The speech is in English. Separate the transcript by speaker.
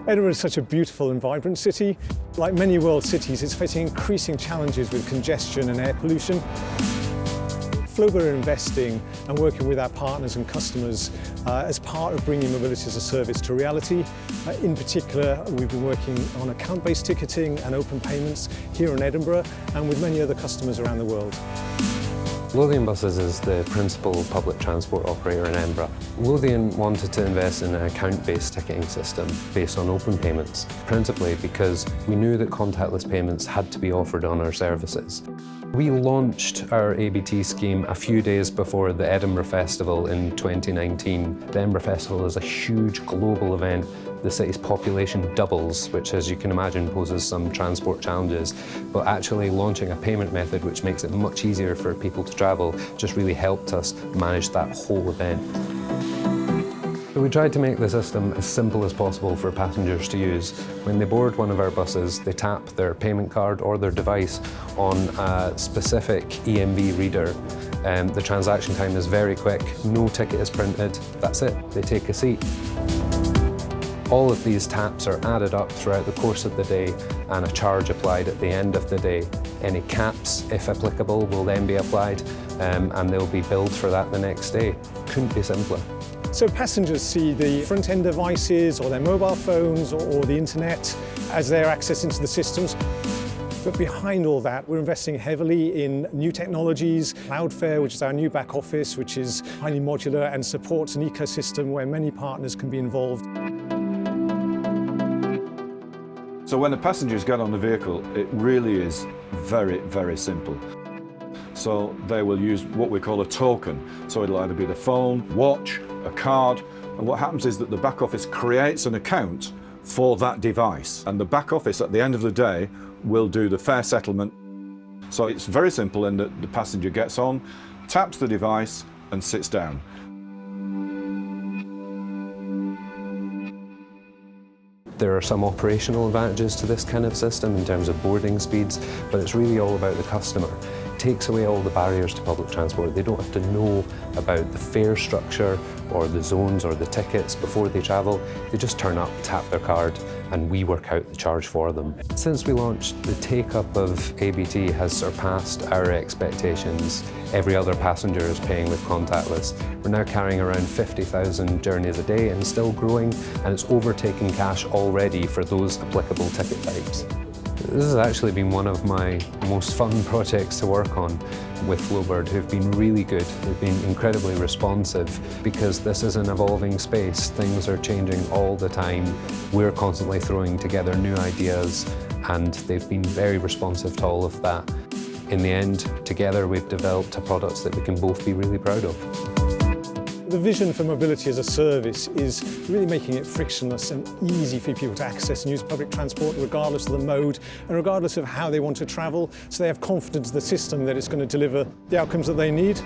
Speaker 1: Edinburgh is such a beautiful and vibrant city. Like many world cities, it's facing increasing challenges with congestion and air pollution. Flowbird are investing and working with our partners and customers as part of bringing mobility as a service to reality. In particular, we've been working on account-based ticketing and open payments here in Edinburgh and with many other customers around the world.
Speaker 2: Lothian Buses is the principal public transport operator in Edinburgh. Lothian wanted to invest in an account-based ticketing system based on open payments, principally because we knew that contactless payments had to be offered on our services. We launched our ABT scheme a few days before the Edinburgh Festival in 2019. The Edinburgh Festival is a huge global event. The city's population doubles, which, as you can imagine, poses some transport challenges. But actually launching a payment method which makes it much easier for people to travel just really helped us manage that whole event. So we tried to make the system as simple as possible for passengers to use. When they board one of our buses, they tap their payment card or their device on a specific EMV reader. The transaction time is very quick, no ticket is printed, that's it, they take a seat. All of these taps are added up throughout the course of the day and a charge applied at the end of the day. Any caps, if applicable, will then be applied and they'll be billed for that the next day. Couldn't be simpler.
Speaker 1: So passengers see the front-end devices or their mobile phones or the internet as their access into the systems. But behind all that, we're investing heavily in new technologies. Cloudfare, which is our new back office, which is highly modular and supports an ecosystem where many partners can be involved.
Speaker 3: So when the passengers get on the vehicle, it really is very, very simple. So they will use what we call a token. So it'll either be the phone, watch, a card, and what happens is that the back office creates an account for that device. And the back office at the end of the day will do the fare settlement. So it's very simple in that the passenger gets on, taps the device and sits down.
Speaker 2: There are some operational advantages to this kind of system in terms of boarding speeds, but it's really all about the customer. It takes away all the barriers to public transport. They don't have to know about the fare structure or the zones or the tickets before they travel. They just turn up, tap their card, and we work out the charge for them. Since we launched, the take-up of ABT has surpassed our expectations. Every other passenger is paying with contactless. We're now carrying around 50,000 journeys a day and still growing, and it's overtaking cash already for those applicable ticket types. This has actually been one of my most fun projects to work on with Flowbird, who've been really good. They've been incredibly responsive because this is an evolving space. Things are changing all the time. We're constantly throwing together new ideas and they've been very responsive to all of that. In the end, together we've developed a product that we can both be really proud of.
Speaker 1: The vision for mobility as a service is really making it frictionless and easy for people to access and use public transport regardless of the mode and regardless of how they want to travel, so they have confidence in the system that it's going to deliver the outcomes that they need.